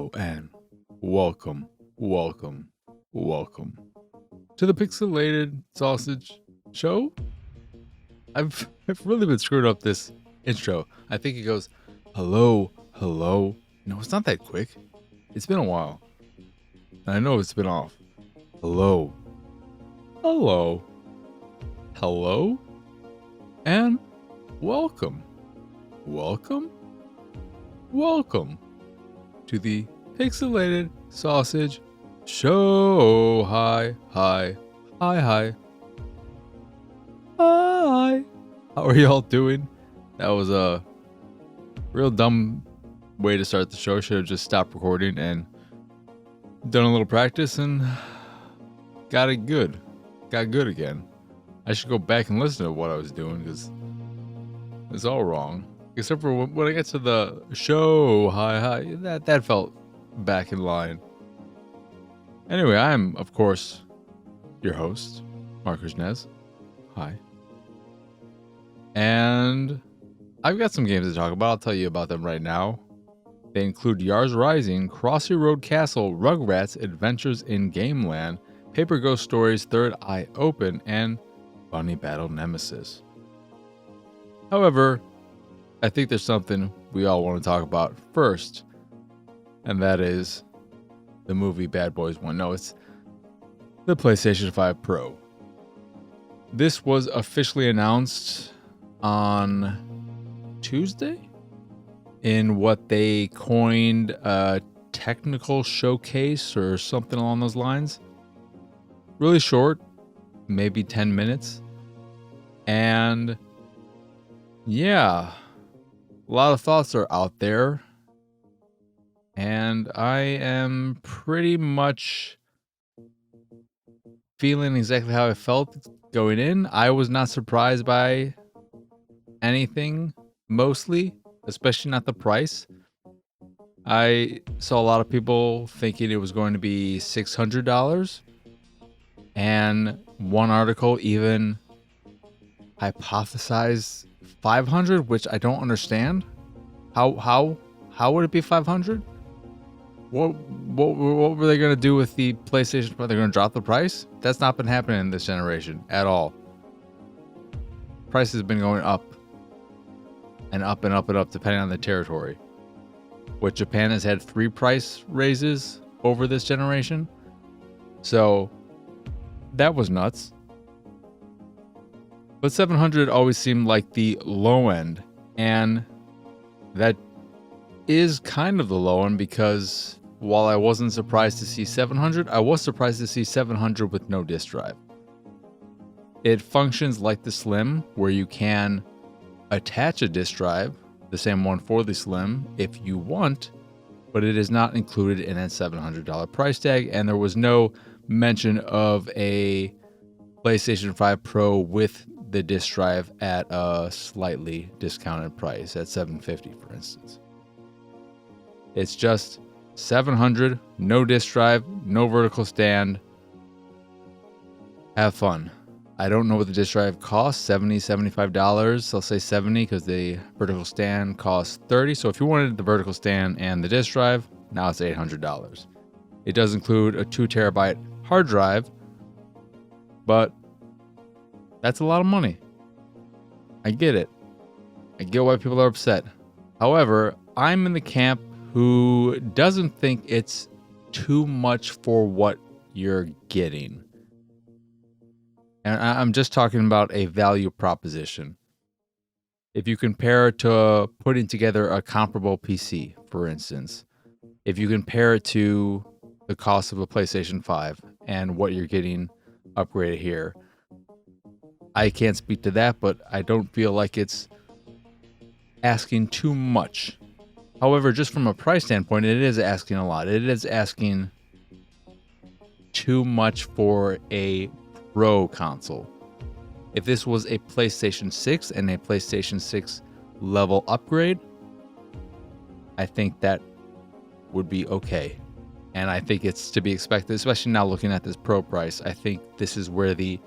Hello and welcome, welcome, welcome to the Pixelated Sausage Show. I've really been screwing up this intro. I think it goes, hello, hello. No, it's not that quick. It's been a while. And I know it's been off. Hello, hello, hello, and welcome, welcome, welcome to the Pixelated Sausage Show. Hi. Hi. How are y'all doing? That was a real dumb way to start the show. Should have just stopped recording and done a little practice and got it good. Got good again. I should go back and listen to what I was doing because it's all wrong. Except for when I get to the show, hi, that felt back in line. Anyway, I'm, of course, your host, Marcus Nez. Hi. And I've got some games to talk about. I'll tell you about them right now. They include Yars Rising, Crossy Road Castle, Rugrats, Adventures in Gameland, Paper Ghost Stories, Third Eye Open, and Bunny Battle Nemesis. However, I think there's something we all want to talk about first, and that is the movie Bad Boys 1. No, it's the PlayStation 5 Pro. This was officially announced on Tuesday in what they coined a technical showcase or something along those lines. Really short, maybe 10 minutes. And yeah, a lot of thoughts are out there, and I am pretty much feeling exactly how I felt going in. I was not surprised by anything, mostly, especially not the price. I saw a lot of people thinking it was going to be $600, and one article even hypothesized $500, which I don't understand. How would it be $500? What were they going to do with the PlayStation? They're going to drop the price? That's not been happening in this generation at all. Price has been going up and up and up and up depending on the territory. Which Japan has had 3 price raises over this generation. So that was nuts. But 700 always seemed like the low end, and that is kind of the low end because while I wasn't surprised to see 700, I was surprised to see 700 with no disk drive. It functions like the Slim, where you can attach a disk drive, the same one for the Slim, if you want, but it is not included in that $700 price tag, and there was no mention of a PlayStation 5 Pro with the disk drive at a slightly discounted price at $750, for instance. It's just $700, no disk drive, no vertical stand. Have fun. I don't know what the disk drive costs, $70, $75. I'll say $70 because the vertical stand costs $30. So if you wanted the vertical stand and the disk drive, now it's $800. It does include a 2 terabyte hard drive, but that's a lot of money. I get it. I get why people are upset. However, I'm in the camp who doesn't think it's too much for what you're getting. And I'm just talking about a value proposition. If you compare it to putting together a comparable PC, for instance, if you compare it to the cost of a PlayStation 5 and what you're getting upgraded here, I can't speak to that, but I don't feel like it's asking too much. However, just from a price standpoint, it is asking a lot. It is asking too much for a Pro console. If this was a PlayStation 6 and a PlayStation 6 level upgrade, I think that would be okay. And I think it's to be expected, especially now looking at this Pro price. I think this is where the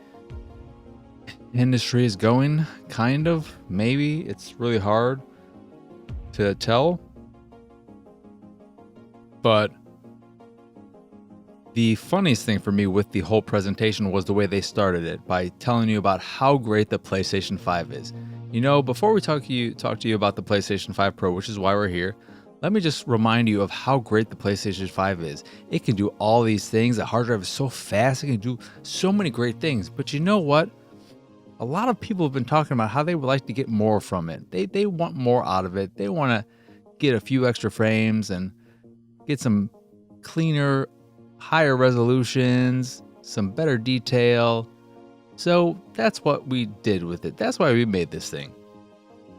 industry is going, kind of. Maybe. It's really hard to tell. But the funniest thing for me with the whole presentation was the way they started it by telling you about how great the PlayStation 5 is. You know, before we talk to you about the PlayStation 5 Pro, which is why we're here, let me just remind you of how great the PlayStation 5 is. It can do all these things. The hard drive is so fast. It can do so many great things. But you know what? A lot of people have been talking about how they would like to get more from it. They want more out of it. They want to get a few extra frames and get some cleaner, higher resolutions, some better detail. So that's what we did with it. That's why we made this thing.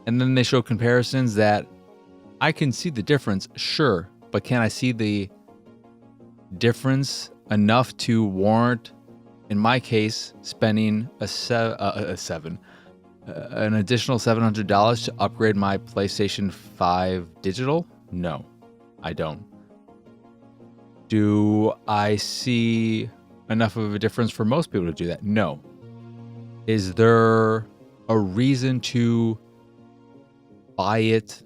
And then they show comparisons that I can see the difference, sure, but can I see the difference enough to warrant, in my case, spending an additional $700 to upgrade my PlayStation 5 digital? No, I don't. Do I see enough of a difference for most people to do that? No. Is there a reason to buy it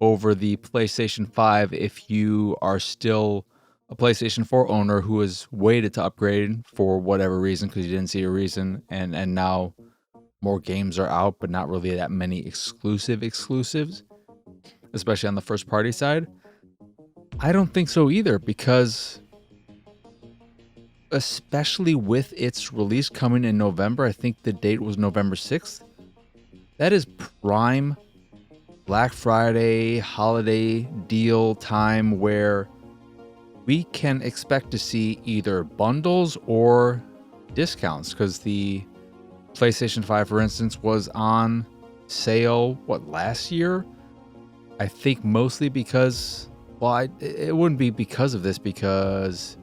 over the PlayStation 5 if you are still a PlayStation 4 owner who has waited to upgrade for whatever reason because you didn't see a reason, and now more games are out, but not really that many exclusives, especially on the first party side? I don't think so either, because especially with its release coming in November, I think the date was November 6th. That is prime Black Friday holiday deal time where we can expect to see either bundles or discounts, because the PlayStation 5, for instance, was on sale, last year? I think mostly because, it wouldn't be because of this, because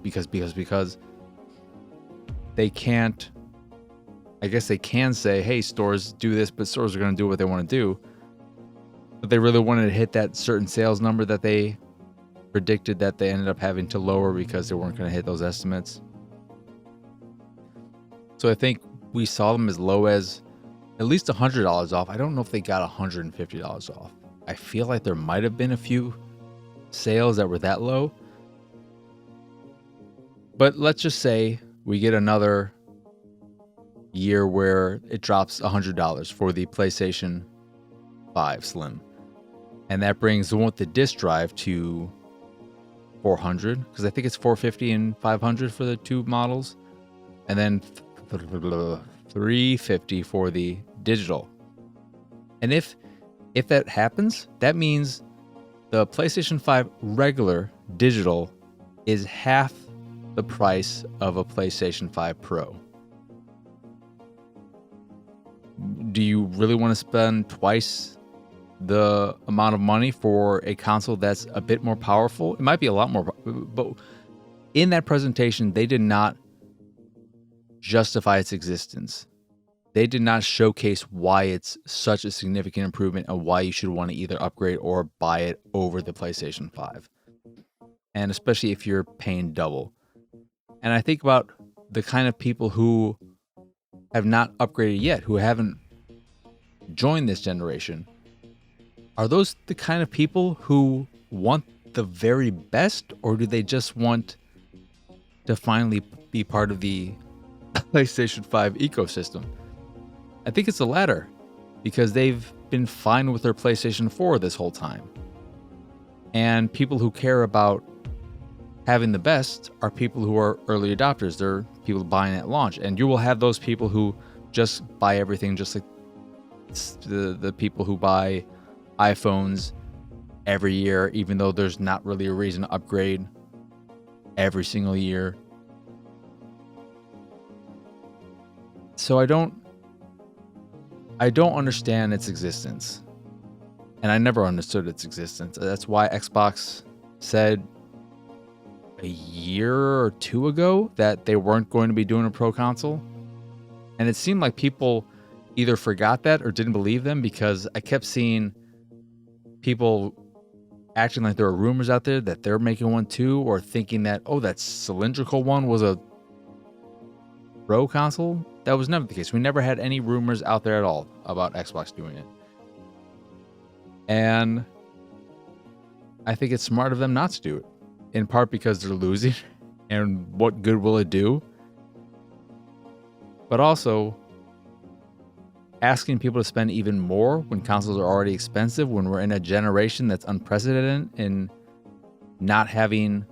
they can't, I guess they can say, hey, stores do this, but stores are going to do what they want to do. But they really wanted to hit that certain sales number that they predicted that they ended up having to lower because they weren't going to hit those estimates. So I think we saw them as low as at least $100 off. I don't know if they got $150 off. I feel like there might have been a few sales that were that low. But let's just say we get another year where it drops $100 for the PlayStation 5 Slim. And that brings the one with the disc drive to $400, because I think it's $450 and $500 for the two models. And then $350 for the digital. And if that happens, that means the PlayStation 5 regular digital is half the price of a PlayStation 5 Pro. Do you really want to spend twice the amount of money for a console that's a bit more powerful? It might be a lot more, but in that presentation, they did not justify its existence. They did not showcase why it's such a significant improvement and why you should want to either upgrade or buy it over the PlayStation 5. And especially if you're paying double. And I think about the kind of people who have not upgraded yet, who haven't joined this generation. Are those the kind of people who want the very best, or do they just want to finally be part of the PlayStation 5 ecosystem? I think it's the latter, because they've been fine with their PlayStation 4 this whole time. And people who care about having the best are people who are early adopters. They're people buying at launch. And you will have those people who just buy everything, just like the people who buy iPhones every year, even though there's not really a reason to upgrade every single year. So I don't understand its existence. And I never understood its existence. That's why Xbox said a year or two ago that they weren't going to be doing a Pro console. And it seemed like people either forgot that or didn't believe them, because I kept seeing people acting like there were rumors out there that they're making one too, or thinking that, oh, that cylindrical one was a Pro console. That was never the case. We never had any rumors out there at all about Xbox doing it. And I think it's smart of them not to do it. in part because they're losing, and what good will it do? But also asking people to spend even more when consoles are already expensive, when we're in a generation that's unprecedented in not having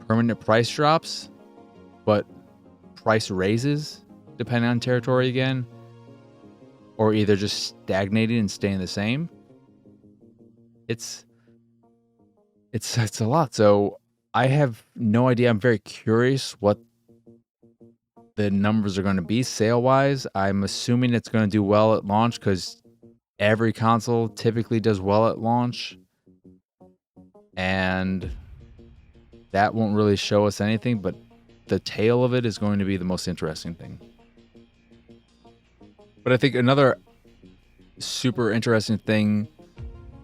permanent price drops, but price raises depending on territory again, or either just stagnating and staying the same. It's a lot. So I have no idea. I'm very curious what the numbers are going to be sale-wise. I'm assuming it's going to do well at launch because every console typically does well at launch. And that won't really show us anything, but the tail of it is going to be the most interesting thing. But I think another super interesting thing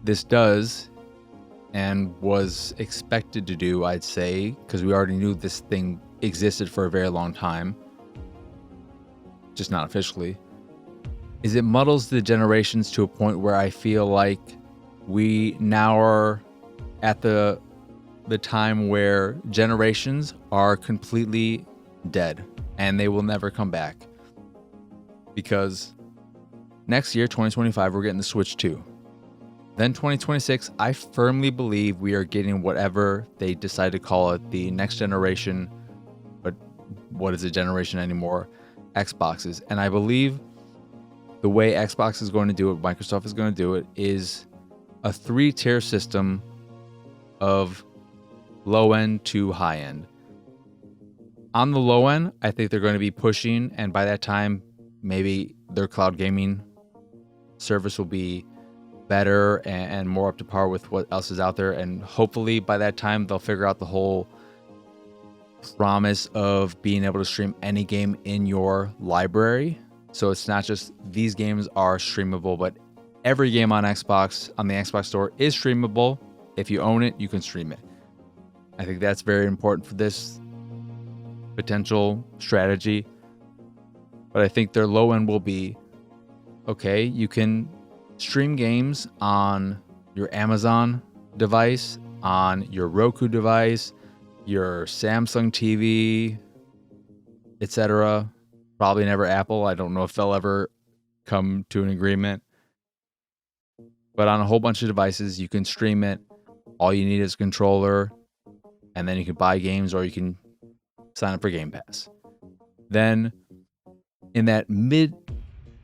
this does, and was expected to do, I'd say, because we already knew this thing existed for a very long time, just not officially, is it muddles the generations to a point where I feel like we now are at the time where generations are completely dead and they will never come back. Because next year, 2025, we're getting the Switch 2. Then 2026, I firmly believe we are getting whatever they decide to call it, the next generation, but what is a generation anymore? Xboxes. And I believe the way Xbox is going to do it, Microsoft is going to do it, is a 3-tier system of low end to high end. On the low end, I think they're going to be pushing, and by that time, maybe their cloud gaming service will be better and more up to par with what else is out there. And hopefully by that time, they'll figure out the whole promise of being able to stream any game in your library. So it's not just these games are streamable, but every game on Xbox, on the Xbox store, is streamable. If you own it, you can stream it. I think that's very important for this potential strategy. But I think their low end will be, okay, you can stream games on your Amazon device, on your Roku device, your Samsung TV, etc. Probably never Apple. I don't know if they'll ever come to an agreement. But on a whole bunch of devices, you can stream it. All you need is a controller, and then you can buy games or you can sign up for Game Pass. Then in that mid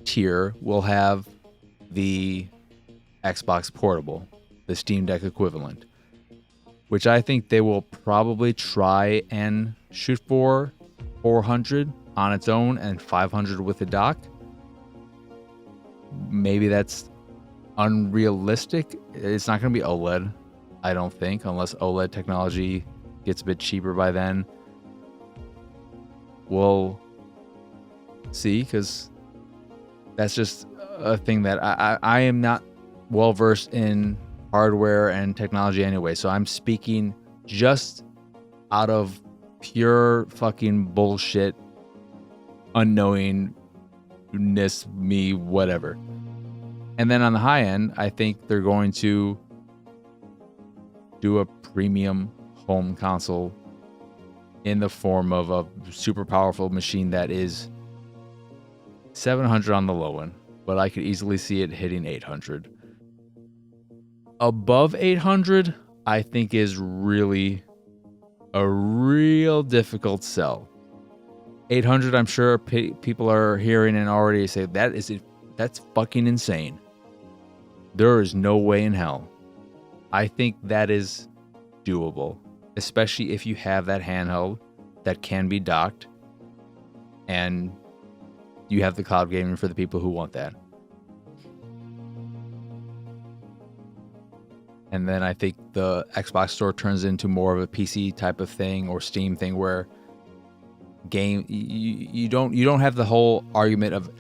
tier, we'll have the Xbox Portable, the Steam Deck equivalent, which I think they will probably try and shoot for $400 on its own and $500 with a dock. Maybe that's unrealistic. It's not going to be OLED, I don't think, unless OLED technology gets a bit cheaper by then. We'll see, because that's just a thing that I am not well versed in hardware and technology anyway, so I'm speaking just out of pure fucking bullshit, unknowingness, me, whatever. And then on the high end, I think they're going to do a premium home console in the form of a super powerful machine that is $700 on the low end, but I could easily see it hitting $800. Above $800, I think is really a real difficult sell. $800, I'm sure people are hearing and already say that's fucking insane. There is no way in hell. I think that is doable, especially if you have that handheld that can be docked and you have the cloud gaming for the people who want that. And then I think the Xbox store turns into more of a PC type of thing or Steam thing where you don't have the whole argument of,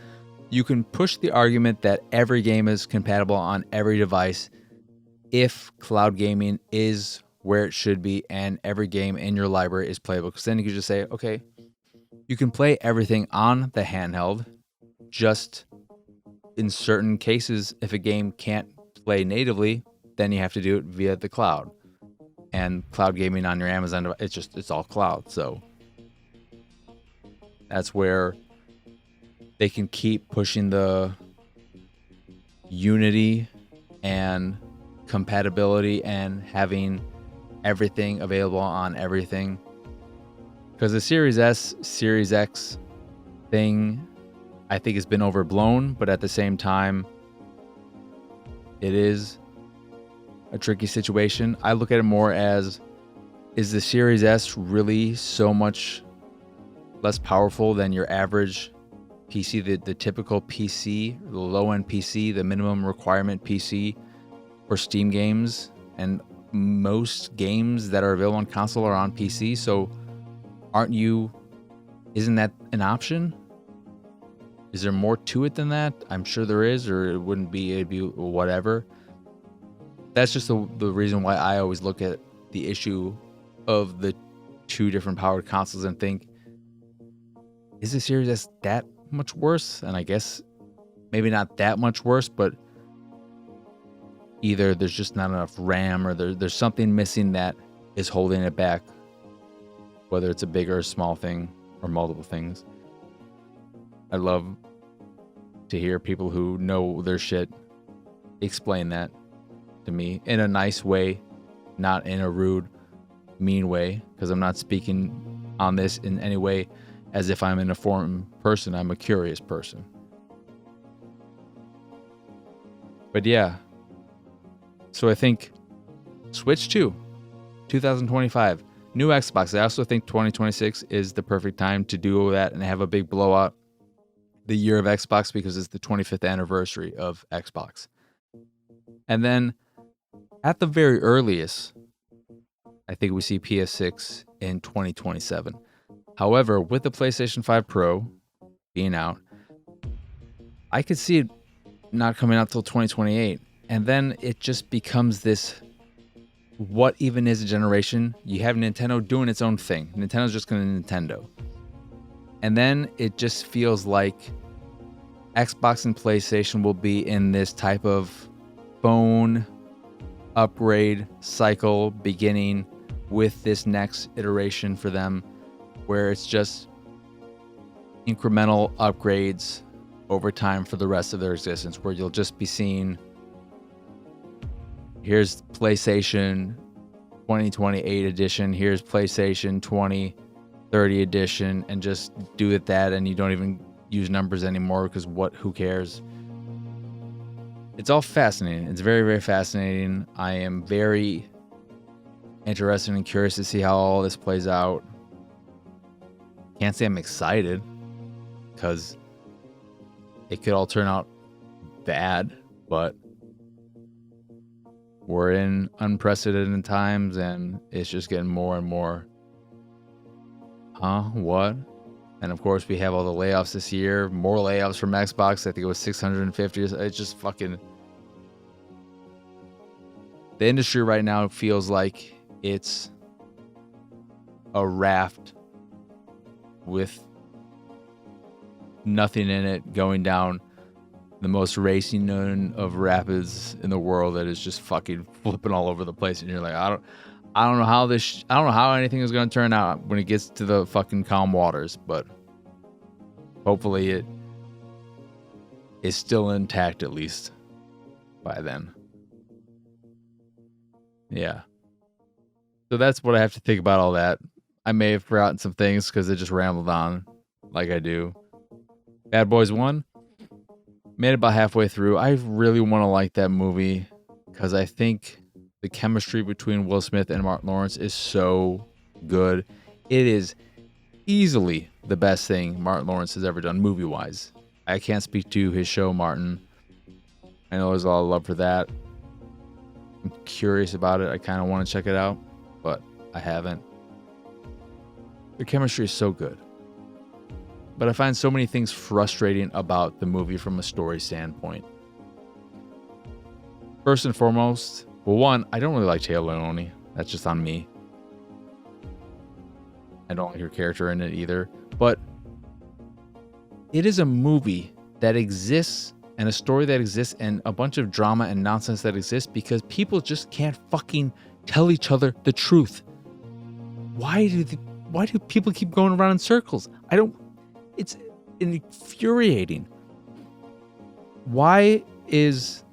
you can push the argument that every game is compatible on every device if cloud gaming is where it should be and every game in your library is playable. Because then you can just say, okay, you can play everything on the handheld, just in certain cases, if a game can't play natively, then you have to do it via the cloud. and cloud gaming on your Amazon device. It's all cloud. So that's where they can keep pushing the unity and compatibility and having everything available on everything. Because the Series S, Series X thing, I think has been overblown, but at the same time, it is a tricky situation. I look at it more as, is the Series S really so much less powerful than your average PC, the typical PC, the low-end PC, the minimum requirement PC for Steam games, and most games that are available on console are on PC, so isn't that an option? Is there more to it than that? I'm sure there is, or it wouldn't be, it'd be whatever. That's just the reason why I always look at the issue of the two different powered consoles and think, is the Series S that much worse? And I guess maybe not that much worse, but either there's just not enough RAM, or there's something missing that is holding it back, whether it's a big or a small thing or multiple things. I love to hear people who know their shit explain that to me in a nice way, not in a rude, mean way, because I'm not speaking on this in any way as if I'm an informed person. I'm a curious person. But yeah, so I think Switch 2, 2025, new Xbox. I also think 2026 is the perfect time to do that and have a big blowout the year of Xbox, because it's the 25th anniversary of Xbox. And then at the very earliest, I think we see PS6 in 2027. However, with the PlayStation 5 Pro being out, I could see it not coming out till 2028. And then it just becomes this, what even is a generation? You have Nintendo doing its own thing. Nintendo's just going to Nintendo. And then it just feels like Xbox and PlayStation will be in this type of phone upgrade cycle beginning with this next iteration for them, where it's just incremental upgrades over time for the rest of their existence, where you'll just be seeing, here's PlayStation 2028 edition, here's PlayStation 2030 edition, and just do it that, and you don't even use numbers anymore, because who cares? It's all fascinating. It's very, very fascinating. I am very interested and curious to see how all this plays out. Can't say I'm excited, because it could all turn out bad, but we're in unprecedented times, and it's just getting more and more. What? And of course, we have all the layoffs this year. More layoffs from Xbox. I think it was 650. It's just fucking... The industry right now feels like it's a raft with nothing in it, going down the most racing known of rapids in the world that is just fucking flipping all over the place. And you're like, I don't know how I don't know how anything is going to turn out when it gets to the fucking calm waters, but hopefully it is still intact, at least by then. Yeah. So that's what I have to think about all that. I may have forgotten some things because it just rambled on like I do. Bad Boys 1, made it about halfway through. I really want to like that movie because I think the chemistry between Will Smith and Martin Lawrence is so good. It is easily the best thing Martin Lawrence has ever done movie-wise. I can't speak to his show, Martin. I know there's a lot of love for that. I'm curious about it. I kind of want to check it out, but I haven't. The chemistry is so good. But I find so many things frustrating about the movie from a story standpoint. First and foremost, well, one, I don't really like Taylor Leone. That's just on me. I don't like her character in it either. But it is a movie that exists, and a story that exists, and a bunch of drama and nonsense that exists because people just can't fucking Tell each other the truth. Why do people keep going around in circles? It's infuriating. Why is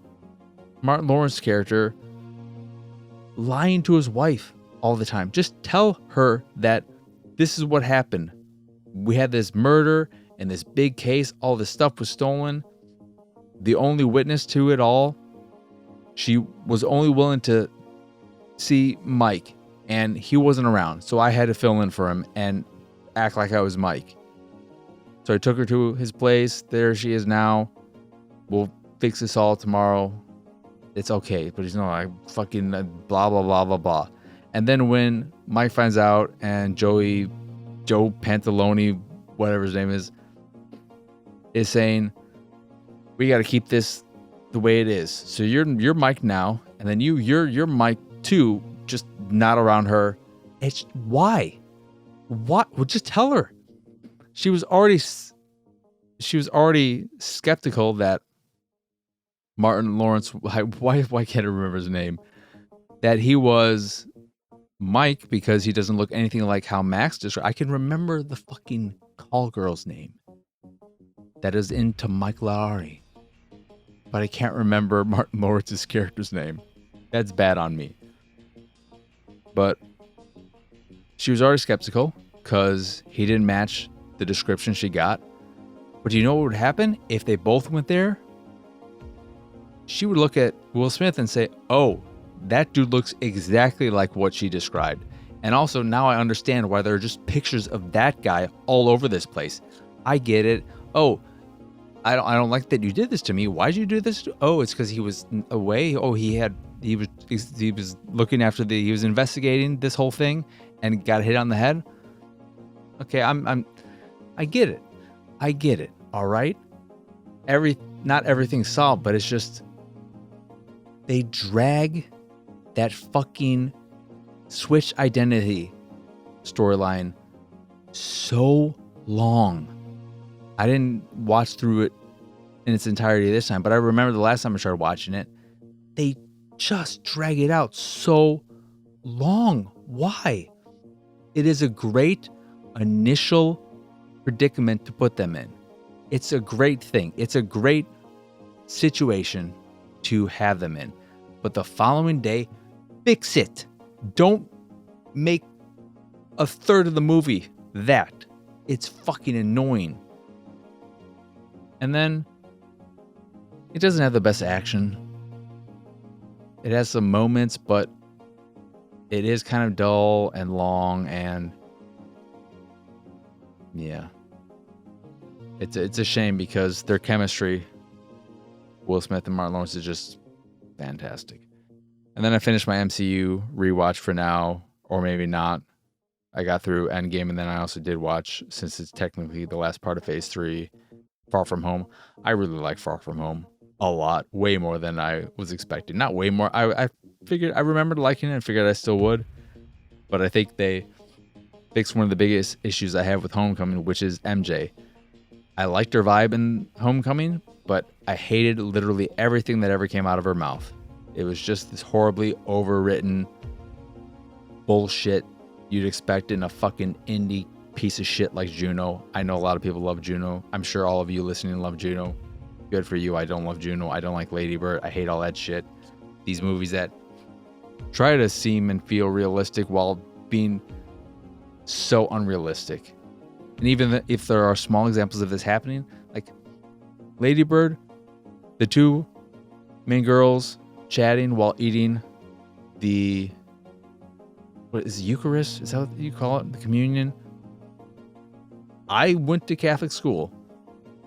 Martin Lawrence's character lying to his wife all the time? Just tell her that this is what happened. We had this murder and this big case. All this stuff was stolen. The only witness to it all, she was only willing to see Mike, and he wasn't around. So I had to fill in for him and act like I was Mike. So I took her to his place. There she is now. We'll fix this all tomorrow. It's okay. But he's no, I fucking blah, blah, blah, blah, blah. And then when Mike finds out and Joe Pantalone, whatever his name is saying, we got to keep this the way it is. So you're Mike now, and then you're Mike too, just not around her. It's why? What? Well, just tell her. She was already skeptical that Martin Lawrence. Why can't I remember his name? That he was Mike because he doesn't look anything like how Max described. I can remember the fucking call girl's name that is into Mike Lowry, but I can't remember Martin Lawrence's character's name. That's bad on me. But she was already skeptical because he didn't match the description she got. But do you know what would happen if they both went there? She would look at Will Smith and say, oh, that dude looks exactly like what she described. And also now I understand why there are just pictures of that guy all over this place. I get it. Oh, I don't like that you did this to me. Why'd you do this? Oh, it's because he was away. Oh, he was looking after he was investigating this whole thing and got hit on the head. Okay, I get it. I get it. All right. Not everything's solved, but it's just they drag that fucking switch identity storyline so long. I didn't watch through it in its entirety this time, but I remember the last time I started watching it, they just drag it out so long. Why? It is a great initial predicament to put them in. It's a great thing. It's a great situation to have them in. But the following day, fix it. Don't make a third of the movie that. It's fucking annoying. And then it doesn't have the best action. It has some moments, but it is kind of dull and long, and yeah. It's a shame because their chemistry, Will Smith and Martin Lawrence, is just fantastic. And then I finished my MCU rewatch for now, or maybe not. I got through Endgame, and then I also did watch, since it's technically the last part of Phase 3, Far From Home. I really like Far From Home a lot, way more than I was expecting. Not way more. I figured, I remembered liking it and figured I still would. But I think they fixed one of the biggest issues I have with Homecoming, which is MJ. I liked her vibe in Homecoming, but I hated literally everything that ever came out of her mouth. It was just this horribly overwritten bullshit you'd expect in a fucking indie piece of shit like Juno. I know a lot of people love Juno. I'm sure all of you listening love Juno. Good for you. I don't love Juno. I don't like Lady Bird. I hate all that shit. These movies that try to seem and feel realistic while being so unrealistic. And even if there are small examples of this happening, like Lady Bird, the two main girls chatting while eating the, what is it, Eucharist? Is that what you call it? The communion? I went to Catholic school.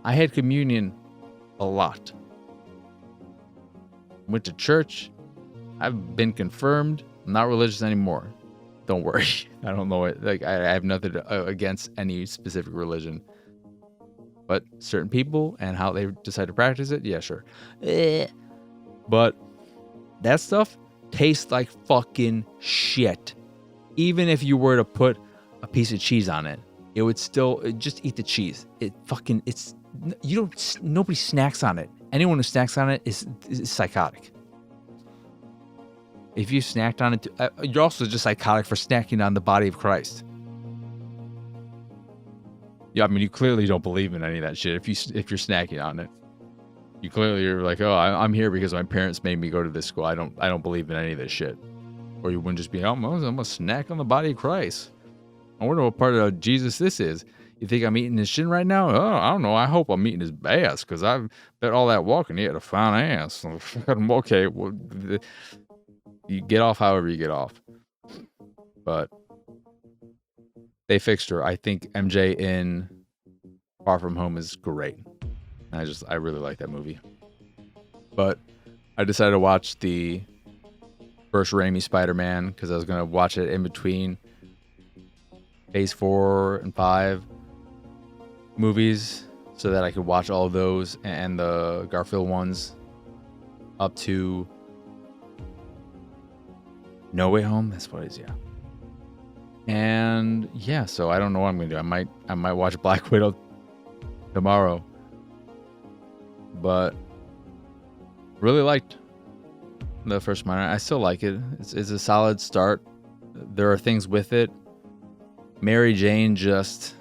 I had communion a lot. Went to church. I've been confirmed. I'm not religious anymore. Don't worry. I don't know it. Like I have nothing against any specific religion. But certain people and how they decide to practice it, yeah, sure. But that stuff tastes like fucking shit. Even if you were to put a piece of cheese on it, it would still just eat the cheese. Nobody snacks on it. Anyone who snacks on it is psychotic. If you snacked on it, you're also just psychotic for snacking on the body of Christ. Yeah, I mean, you clearly don't believe in any of that shit if you're snacking on it. You clearly are like, oh, I'm here because my parents made me go to this school. I don't believe in any of this shit. Or you wouldn't just be, I'm a snack on the body of Christ. I wonder what part of Jesus this is. You think I'm eating his shin right now? Oh, I don't know. I hope I'm eating his ass because I've bet all that walking he had a fine ass. Okay, well, you get off however you get off. But they fixed her. I think MJ in Far From Home is great. I really like that movie. But I decided to watch the first Raimi Spider-Man because I was going to watch it in between Phase 4 and 5 movies so that I could watch all of those and the Garfield ones up to No Way Home. That's what it is, yeah. And yeah, so I don't know what I'm gonna do. I might watch Black Widow tomorrow. But really liked the first Spider-Man. I still like it. It's a solid start. There are things with it. Mary Jane just...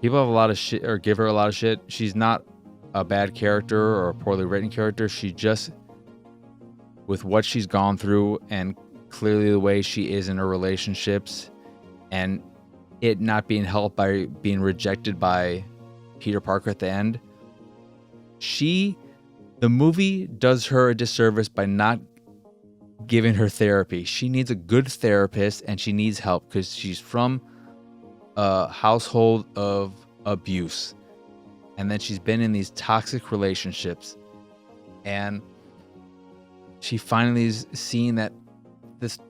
People have a lot of shit, or give her a lot of shit. She's not a bad character or a poorly written character. She just... With what she's gone through and clearly the way she is in her relationships and it not being helped by being rejected by Peter Parker at the end, the movie does her a disservice by not giving her therapy. She needs a good therapist and she needs help because she's from a household of abuse. And then she's been in these toxic relationships. And she finally is seeing that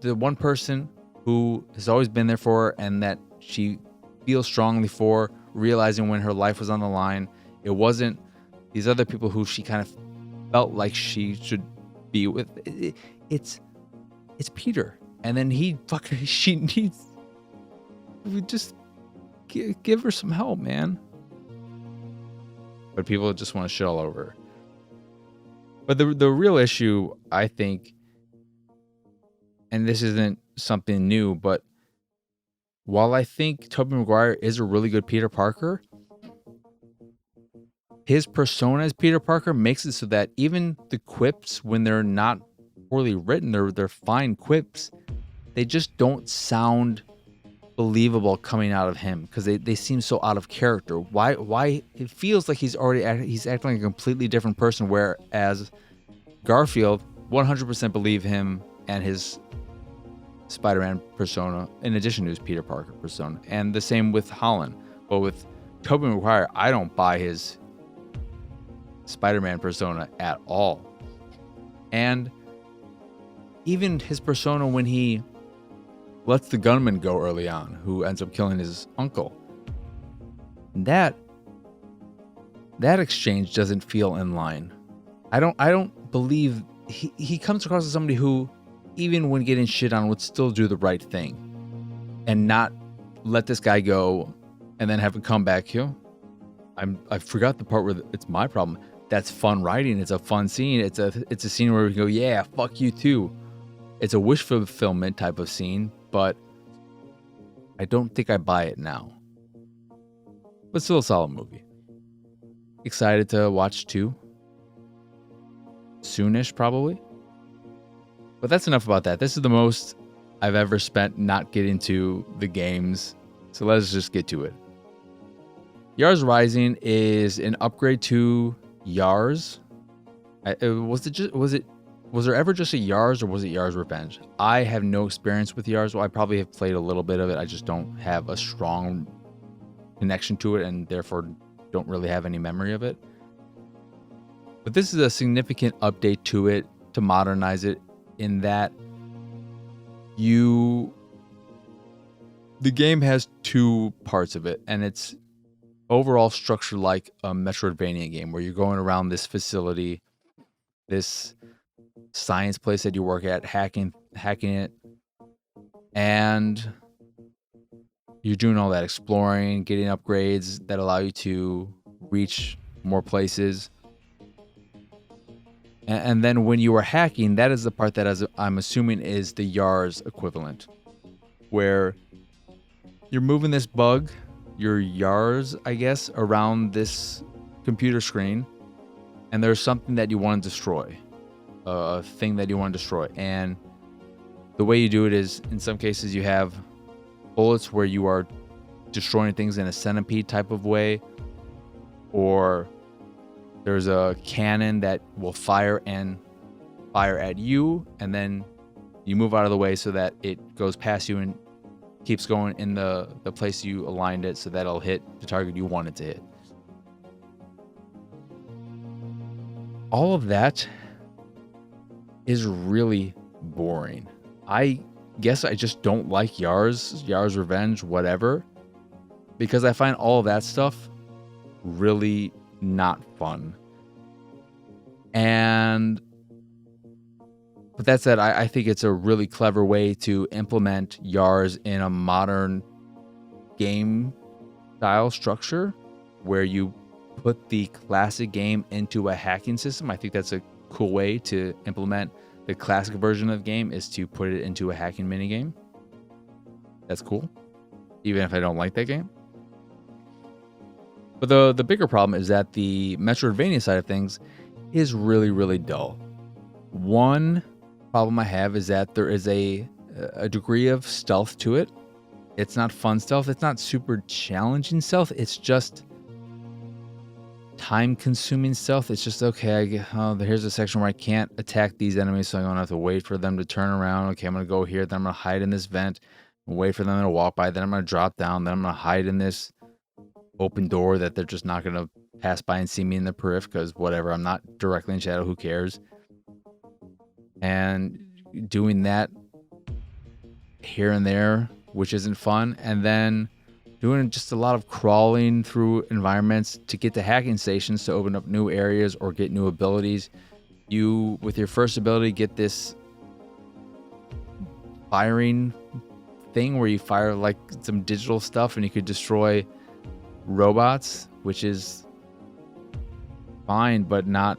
the one person who has always been there for her and that she feels strongly for, realizing when her life was on the line, it wasn't these other people who she kind of felt like she should be with. It's Peter. And then she needs, just give her some help, man. But people just want to shit all over her. But the real issue, I think, and this isn't something new, but while I think Tobey Maguire is a really good Peter Parker, his persona as Peter Parker makes it so that even the quips, when they're not poorly written, they're fine quips, they just don't sound believable coming out of him because they seem so out of character. Why it feels like he's acting like a completely different person, whereas Garfield, 100% believe him and his Spider-Man persona in addition to his Peter Parker persona, and the same with Holland. But with Tobey Maguire, I don't buy his Spider-Man persona at all. And even his persona when he lets the gunman go early on, who ends up killing his uncle, that exchange doesn't feel in line. I don't believe he comes across as somebody who, even when getting shit on, would still do the right thing and not let this guy go and then have him come back. I forgot the part where it's my problem. That's fun writing. It's a fun scene. It's a scene where we go, yeah, fuck you too. It's a wish fulfillment type of scene, but I don't think I buy it now. But still a solid movie. Excited to watch 2. Soonish, probably. But that's enough about that. This is the most I've ever spent not getting to the games. So let's just get to it. Yars Rising is an upgrade to Yars. Was there ever just a Yars, or was it Yars Revenge? I have no experience with Yars. Well, I probably have played a little bit of it. I just don't have a strong connection to it and therefore don't really have any memory of it. But this is a significant update to it to modernize it, in that the game has 2 parts of it, and it's overall structured like a Metroidvania game where you're going around this facility, this science place that you work at, hacking it, and you're doing all that exploring, getting upgrades that allow you to reach more places. And then when you are hacking, that is the part that I'm assuming is the Yars equivalent, where you're moving this bug, your Yars, I guess, around this computer screen, and there's something that you want to destroy, a thing that you want to destroy. And the way you do it is, in some cases, you have bullets where you are destroying things in a centipede type of way, or there's a cannon that will fire at you, and then you move out of the way so that it goes past you and keeps going in the place you aligned it, so that it'll hit the target you want it to hit. All of that is really boring. I guess I just don't like Yars Revenge, whatever, because I find all of that stuff really not fun. But that said, I think it's a really clever way to implement Yars in a modern game style structure where you put the classic game into a hacking system. I think that's a cool way to implement the classic version of the game, is to put it into a hacking minigame. That's cool, even if I don't like that game. But the bigger problem is that the Metroidvania side of things is really, really dull. One problem I have is that there is a degree of stealth to it. It's not fun stealth. It's not super challenging stealth. It's just time-consuming stealth. It's just, okay, here's a section where I can't attack these enemies, so I'm going to have to wait for them to turn around. Okay, I'm going to go here. Then I'm going to hide in this vent and wait for them to walk by. Then I'm going to drop down. Then I'm going to hide in this open door that they're just not going to pass by and see me in the periph, because whatever, I'm not directly in shadow, who cares? And doing that here and there, which isn't fun, and then doing just a lot of crawling through environments to get to hacking stations to open up new areas or get new abilities. You, with your first ability, get this firing thing where you fire like some digital stuff and you could destroy robots, which is fine, but not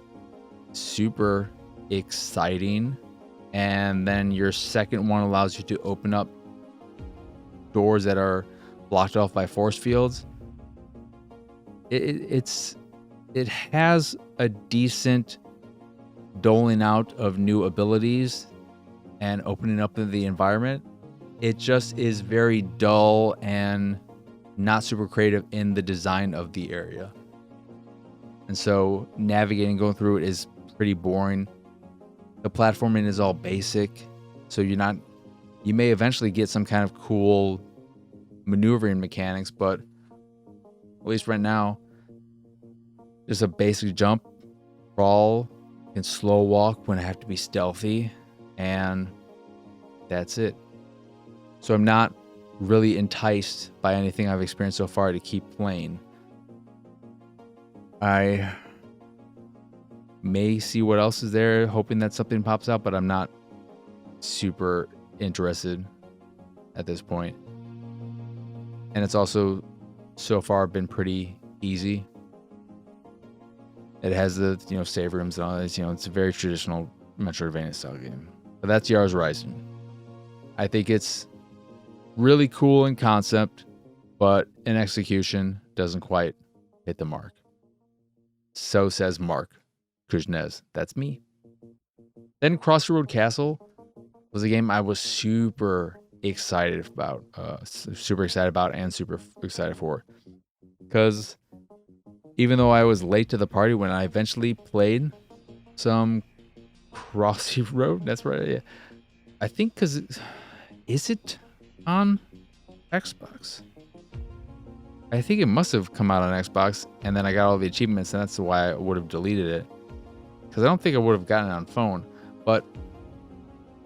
super exciting. And then your second one allows you to open up doors that are blocked off by force fields. It has a decent doling out of new abilities and opening up the environment. It just is very dull and not super creative in the design of the area. And so navigating, going through it is pretty boring. The platforming is all basic, so you may eventually get some kind of cool maneuvering mechanics, but at least right now, just a basic jump, crawl, and slow walk when I have to be stealthy, and that's it. So I'm not really enticed by anything I've experienced so far to keep playing. I may see what else is there, hoping that something pops out, but I'm not super interested at this point. And it's also so far been pretty easy. It has the save rooms and all this. It's a very traditional Metroidvania style game. But that's Yars Rising. I think it's really cool in concept, but in execution doesn't quite hit the mark. So says Mark Kuznets. That's me. Then Crossy Road Castle was a game I was super excited about and super excited for, because even though I was late to the party when I eventually played some Crossy Road, that's right, yeah. I think because is it on Xbox? I think it must have come out on Xbox, and then I got all the achievements, and that's why I would have deleted it, because I don't think I would have gotten it on phone. But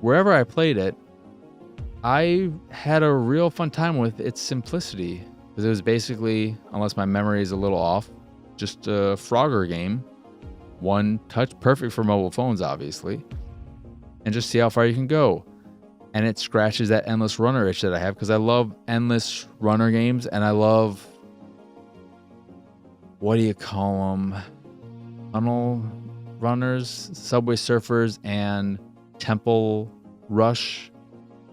wherever I played it, I had a real fun time with its simplicity, because it was basically, unless my memory is a little off, just a Frogger game. One touch, perfect for mobile phones, obviously, and just see how far you can go. And it scratches that endless runner itch that I have, because I love endless runner games, and I love, what do you call them? Runners, Subway Surfers, and Temple Rush.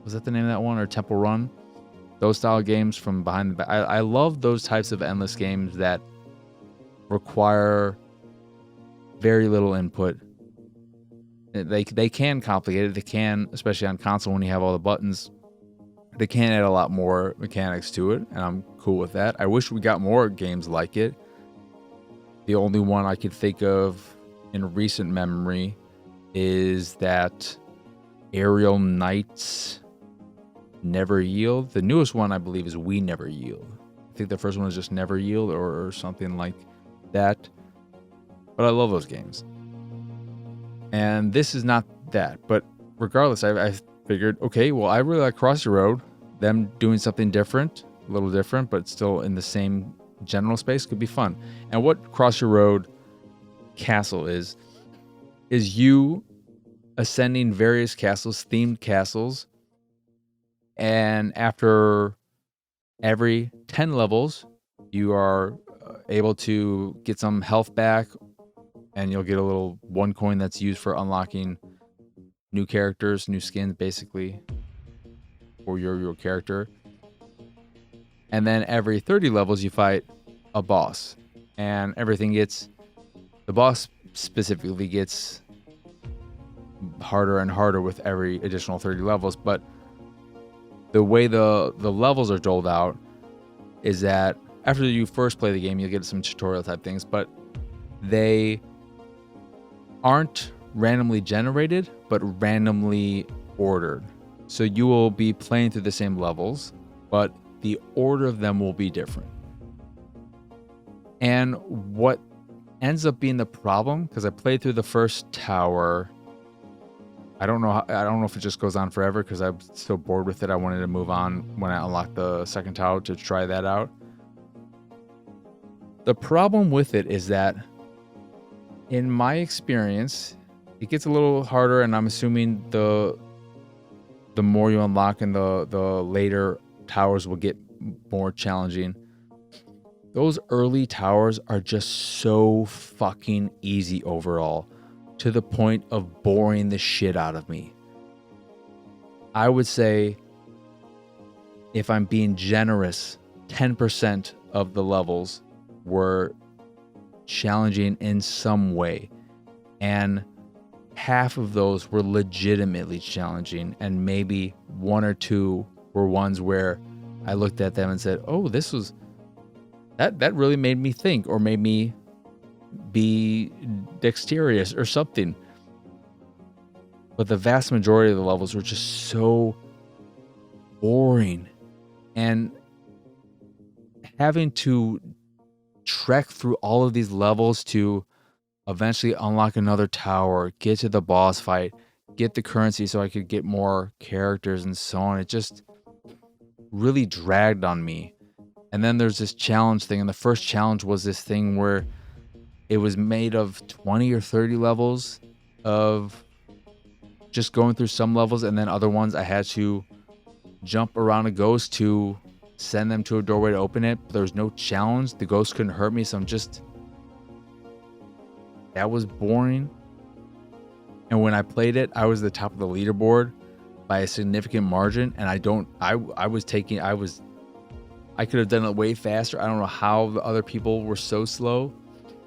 Was that the name of that one? Or Temple Run? Those style games from behind the back. I love those types of endless games that require very little input. They can complicate it. They can, especially on console when you have all the buttons, they can add a lot more mechanics to it, and I'm cool with that. I wish we got more games like it. The only one I could think of in recent memory is that Aerial Knights Never Yield. The newest one, I believe, is We Never Yield. I think the first one was just Never Yield or something like that. But I love those games. And this is not that. But regardless, I figured, okay, well, I really like Crossy Road. Them doing something different, a little different, but still in the same general space could be fun. And what Crossy Road Castle is you ascending various castles, themed castles, and after every 10 levels, you are able to get some health back, and you'll get a little 1 coin that's used for unlocking new characters, new skins, basically, for your character. And then every 30 levels, you fight a boss, and the boss specifically gets harder and harder with every additional 30 levels. But the way the levels are doled out is that after you first play the game, you'll get some tutorial type things, but they aren't randomly generated, but randomly ordered. So you will be playing through the same levels, but the order of them will be different. And what ends up being the problem, because I played through the first tower, I don't know if it just goes on forever because I'm still bored with it. I wanted to move on when I unlocked the second tower to try that out. The problem with it is that, in my experience, it gets a little harder, and I'm assuming the more you unlock and the later towers will get more challenging. Those early towers are just so fucking easy overall, to the point of boring the shit out of me. I would say, if I'm being generous, 10% of the levels were challenging in some way, and half of those were legitimately challenging, and maybe 1 or 2 were ones where I looked at them and said, oh, this was that really made me think, or made me be dexterous or something. But the vast majority of the levels were just so boring, and having to trek through all of these levels to eventually unlock another tower, get to the boss fight, get the currency so I could get more characters and so on. It just really dragged on me. And then there's this challenge thing, and the first challenge was this thing where it was made of 20 or 30 levels of just going through some levels, and then other ones I had to jump around a ghost to send them to a doorway to open it. But there was no challenge. The ghost couldn't hurt me, so that was boring. And when I played it, I was at the top of the leaderboard by a significant margin, and I could have done it way faster. I don't know how the other people were so slow,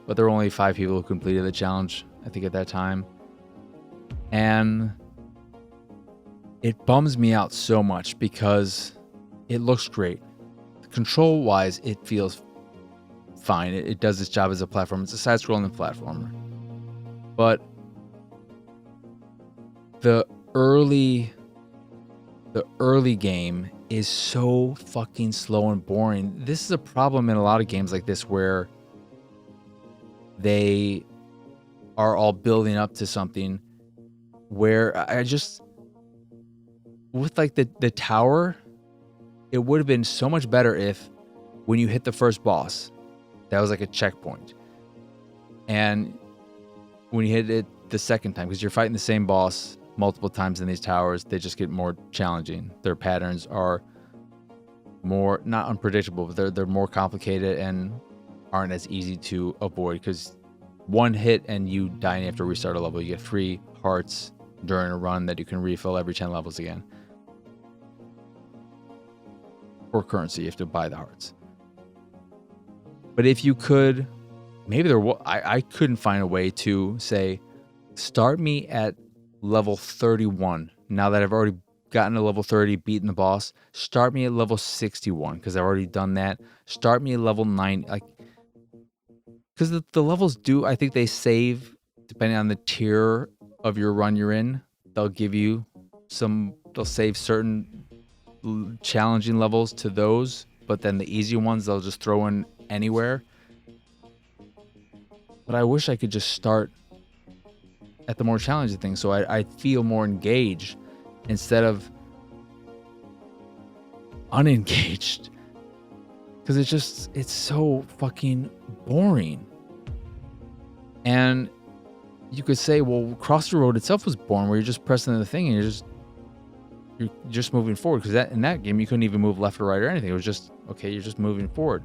but there were only 5 people who completed the challenge, I think, at that time. And it bums me out so much because it looks great. Control-wise, it feels fine. It does its job as a platform. It's a side-scrolling platformer. But the early game is so fucking slow and boring. This is a problem in a lot of games like this, where they are all building up to something, where with like the tower, it would have been so much better if when you hit the first boss, that was like a checkpoint. And when you hit it the second time, because you're fighting the same boss multiple times in these towers, they just get more challenging. Their patterns are more, not unpredictable, but they're more complicated and aren't as easy to avoid, because one hit and you die and you have to restart a level. You get 3 hearts during a run that you can refill every 10 levels again. For currency, you have to buy the hearts. But if you could, maybe I couldn't find a way to say, start me at level 31. Now that I've already gotten to level 30, beaten the boss, start me at level 61 because I've already done that. Start me at level 9, like, because the levels do, I think they save depending on the tier of your run you're in. They'll give you they'll save certain challenging levels to those, but then the easy ones they'll just throw in anywhere. But I wish I could just start at the more challenging things so I feel more engaged instead of unengaged, because it's so fucking boring. And you could say, well, Crossy Road itself was boring, where you're just pressing the thing and you're just moving forward, because in that game you couldn't even move left or right or anything. It was just, okay, you're just moving forward.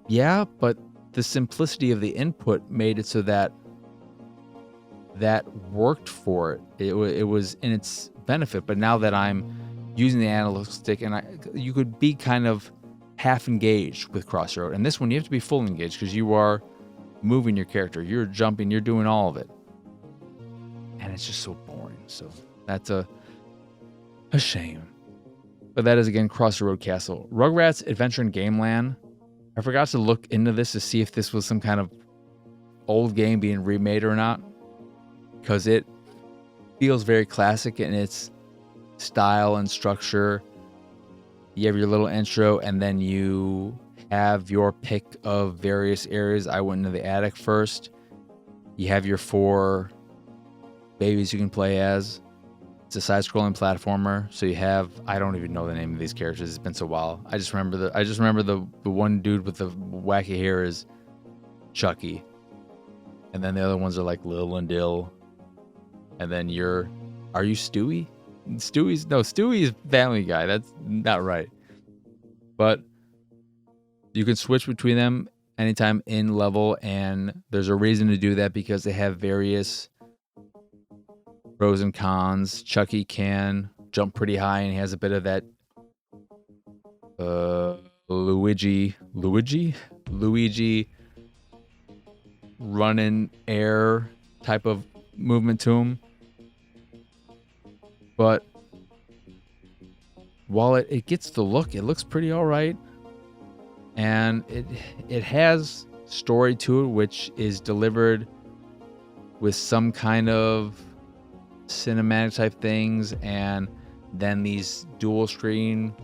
Yeah, but the simplicity of the input made it so that worked for it. It was in its benefit. But now that I'm using the analog stick, and you could be kind of half engaged with Crossy Road, and this one you have to be full engaged because you are moving your character, you're jumping, you're doing all of it, and it's just so boring. So that's a shame. But that is, again, Crossy Road Castle. Rugrats Adventure in Gameland. I forgot to look into this to see if this was some kind of old game being remade or not, because it feels very classic in its style and structure. You have your little intro, and then you have your pick of various areas. I went into the attic first. You have your 4 babies you can play as. It's a side-scrolling platformer. So you have, I don't even know the name of these characters. It's been so while. I just remember the one dude with the wacky hair is Chucky, and then the other ones are like Lil and Dill. And then are you Stewie? Stewie is Family Guy. That's not right. But you can switch between them anytime in level, and there's a reason to do that because they have various pros and cons. Chucky can jump pretty high, and he has a bit of that Luigi run in air type of movement to him. But while it gets the look, it looks pretty all right, and it has story to it, which is delivered with some kind of cinematic type things, and then these dual screen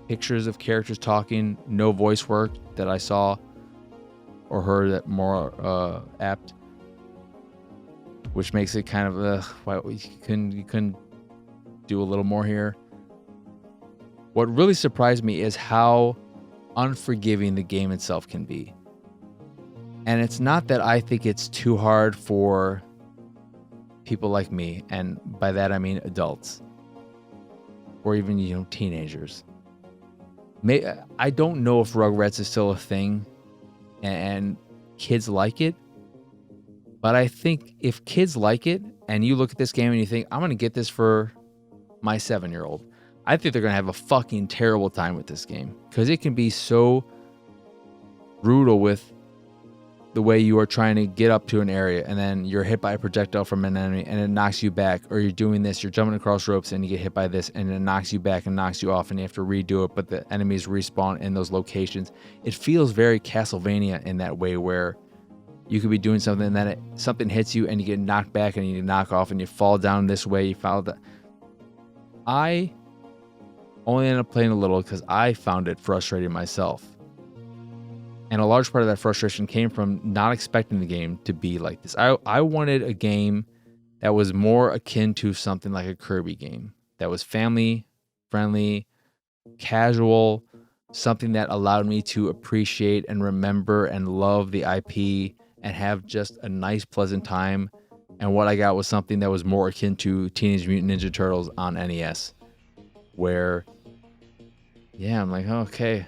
pictures of characters talking, no voice work that I saw or heard that more apt, which makes it kind of why you couldn't do a little more here. What really surprised me is how unforgiving the game itself can be. And it's not that I think it's too hard for people like me, and by that I mean adults, or even teenagers. I don't know if Rugrats is still a thing and kids like it, but I think if kids like it and you look at this game and you think, I'm going to get this for my 7-year-old, I think they're going to have a fucking terrible time with this game, because it can be so brutal with the way you are trying to get up to an area and then you're hit by a projectile from an enemy and it knocks you back, or you're doing this, you're jumping across ropes and you get hit by this and it knocks you back and knocks you off and you have to redo it, but the enemies respawn in those locations. It feels very Castlevania in that way, where you could be doing something and then something hits you and you get knocked back and you knock off and you fall down this way, you fall that. I only ended up playing a little because I found it frustrating myself. And a large part of that frustration came from not expecting the game to be like this. I wanted a game that was more akin to something like a Kirby game, that was family friendly, casual, something that allowed me to appreciate and remember and love the IP and have just a nice, pleasant time. And what I got was something that was more akin to Teenage Mutant Ninja Turtles on NES, where, yeah, I'm like, okay,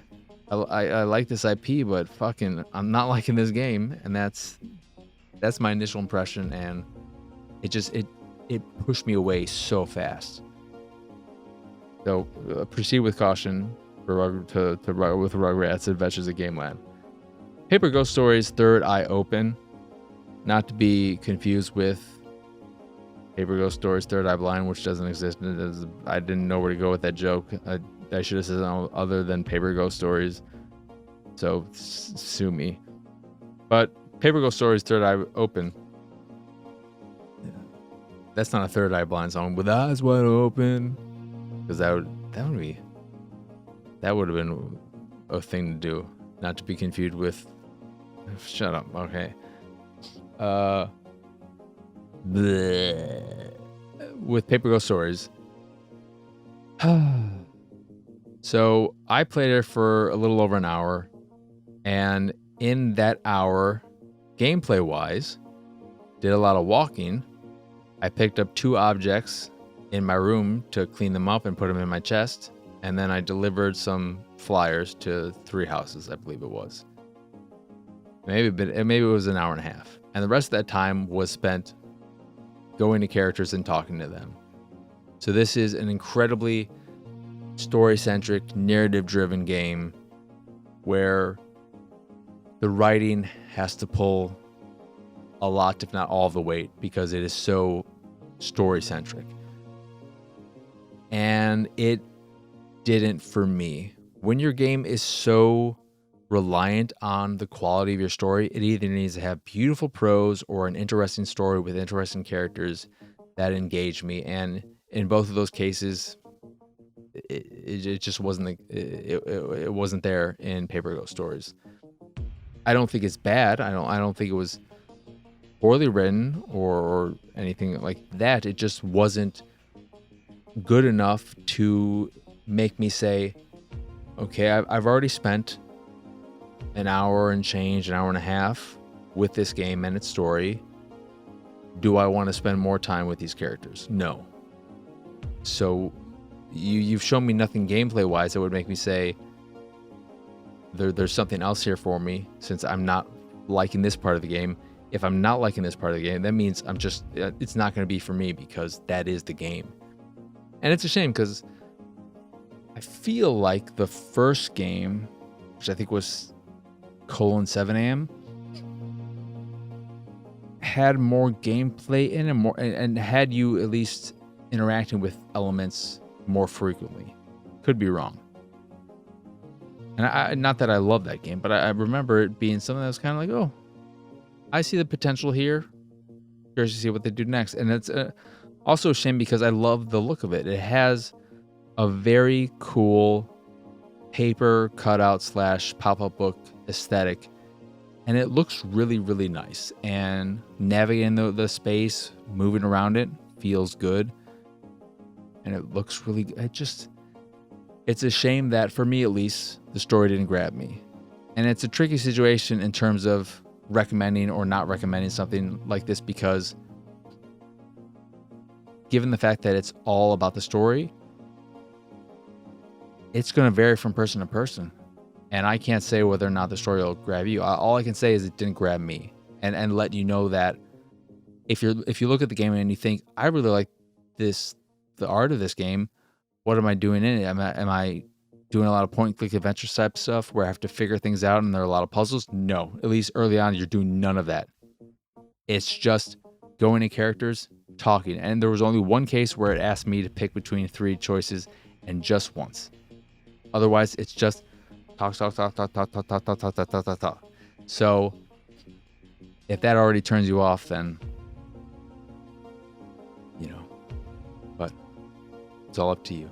I like this IP, but fucking, I'm not liking this game, and that's my initial impression, and it pushed me away so fast. So proceed with caution with Rugrats Adventures at Gameland. Paper Ghost Stories Third Eye Open, not to be confused with Paper Ghost Stories Third Eye Blind, which doesn't exist. I didn't know where to go with that joke. I should have said something other than Paper Ghost Stories. So sue me. But Paper Ghost Stories Third Eye Open. That's not a Third Eye Blind song. With eyes wide open, because that would have been a thing to do. Not to be confused with. Shut up. Okay. With Paper Ghost Stories. So I played it for a little over an hour, and in that hour, gameplay wise, did a lot of walking. I picked up 2 objects in my room to clean them up and put them in my chest, and then I delivered some flyers to 3 houses, I believe it was. Maybe it was an hour and a half, and the rest of that time was spent going to characters and talking to them. So this is an incredibly story-centric, narrative-driven game where the writing has to pull a lot, if not all of the weight, because it is so story-centric. And it didn't for me. When your game is so reliant on the quality of your story, it either needs to have beautiful prose or an interesting story with interesting characters that engage me. And in both of those cases, it just wasn't it wasn't there in Paper Ghost Stories. I don't think it's bad. I don't think it was poorly written or anything like that. It just wasn't good enough to make me say, okay, I've already spent an hour and change, an hour and a half with this game and its story. Do I want to spend more time with these characters? No. So you've shown me nothing gameplay wise that would make me say there's something else here for me, since I'm not liking this part of the game. If I'm not liking this part of the game, that means it's not going to be for me, because that is the game. And it's a shame, because I feel like the first game, which I think was 7 AM, had more gameplay in it, and had you at least interacting with elements more frequently. Could be wrong. And not that I love that game, but I remember it being something that was kind of like, oh, I see the potential here. Curious to see what they do next. And it's also a shame, because I love the look of it. It has a very cool paper cutout / pop-up book aesthetic, and it looks really, really nice. And navigating the space, moving around it, feels good. And it looks really good. It's a shame that, for me at least, the story didn't grab me. And it's a tricky situation in terms of recommending or not recommending something like this, because given the fact that it's all about the story, it's going to vary from person to person. And I can't say whether or not the story will grab you. All I can say is it didn't grab me, and let you know that if you look at the game and you think, I really like the art of this game, what am I doing in it? Am I doing a lot of point-and-click adventure type stuff where I have to figure things out and there are a lot of puzzles? No. At least early on, you're doing none of that. It's just going to characters, talking. And there was only one case where it asked me to pick between 3 choices, and just once. Otherwise, it's just talk. So if that already turns you off, then, but it's all up to you.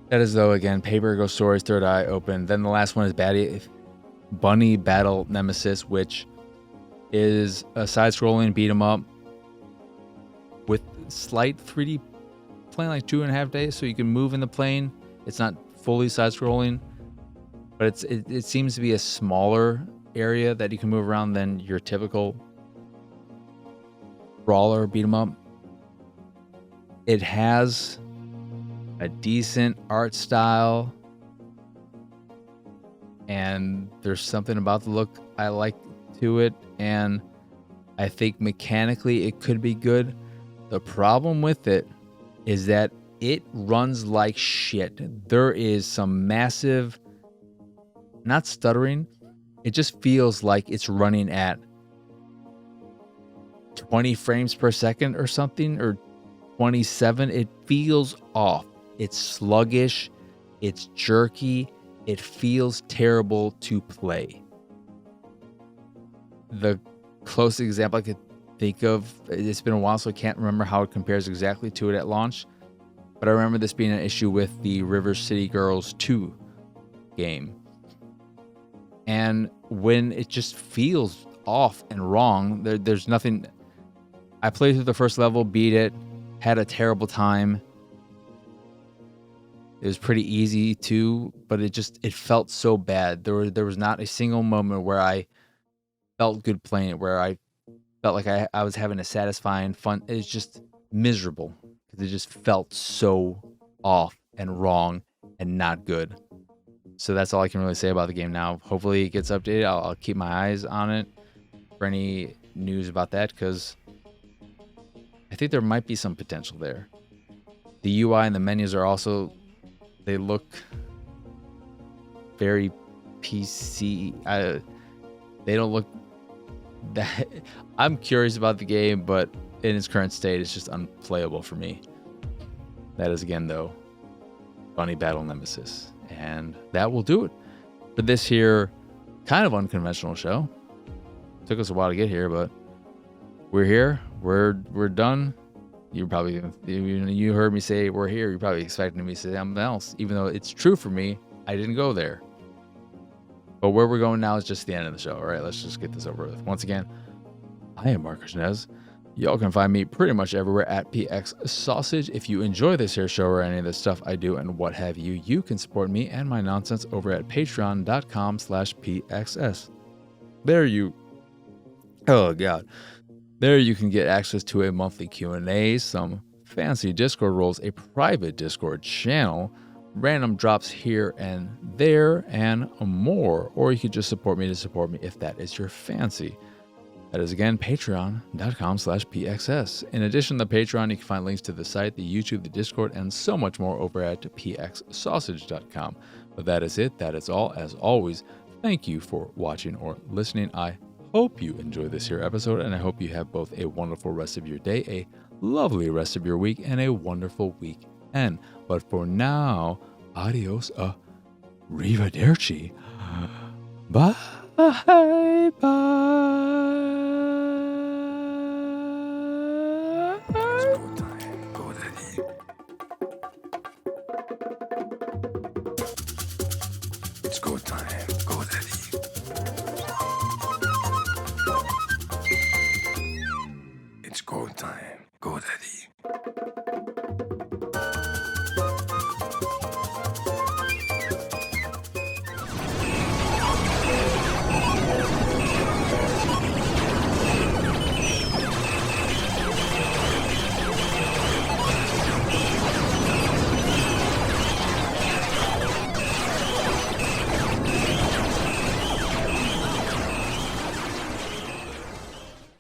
That is, though, again, Paper Ghost Stories Third Eye Open. Then the last one is Bunny Battle Nemesis, which is a side-scrolling beat-em-up with slight 3D, playing like 2.5 days, so you can move in the plane. It's not fully side-scrolling, but it seems to be a smaller area that you can move around than your typical brawler beat-em-up. It has a decent art style. and there's something about the look I like to it, and I think mechanically it could be good. The problem with it is that it runs like shit. There is some massive, not stuttering, it just feels like it's running at 20 frames per second or something, or 27. It feels off. It's sluggish, it's jerky, it feels terrible to play. The closest example I could think of, it's been a while, so I can't remember how it compares exactly to it at launch, but I remember this being an issue with the River City Girls 2 game. And when it just feels off and wrong, there's nothing. I played through the first level, beat it, had a terrible time. It was pretty easy too, but it felt so bad. There was not a single moment where I felt good playing it, where I felt like I was having a satisfying fun. It was just miserable because it just felt so off and wrong and not good. So that's all I can really say about the game now. Hopefully it gets updated. I'll keep my eyes on it for any news about that, because I think there might be some potential there. The UI and the menus are also, they look very PC. They don't look that. I'm curious about the game, but in its current state, it's just unplayable for me. That is, again, though, Bunny Battle Nemesis. And that will do it for this here kind of unconventional show. Took us a while to get here, but we're here. We're done. You probably, you heard me say we're here. You're probably expecting me to say something else, even though it's true for me. I didn't go there. But where we're going now is just the end of the show. All right, let's just get this over with. Once again, I am Marcus Nez. Y'all can find me pretty much everywhere at PX Sausage. If you enjoy this here show or any of the stuff I do and what have you, you can support me and my nonsense over at patreon.com/PXS. There you can get access to a monthly Q&A, some fancy Discord roles, a private Discord channel, random drops here and there, and more. Or you could just support me if that is your fancy. That is, again, patreon.com/PXS. In addition to the Patreon, you can find links to the site, the YouTube, the Discord, and so much more over at pxsausage.com. But that is it. That is all. As always, thank you for watching or listening. I hope you enjoy this here episode, and I hope you have both a wonderful rest of your day, a lovely rest of your week, and a wonderful weekend. But for now, adios, arrivederci, bye bye. It's go time, go daddy.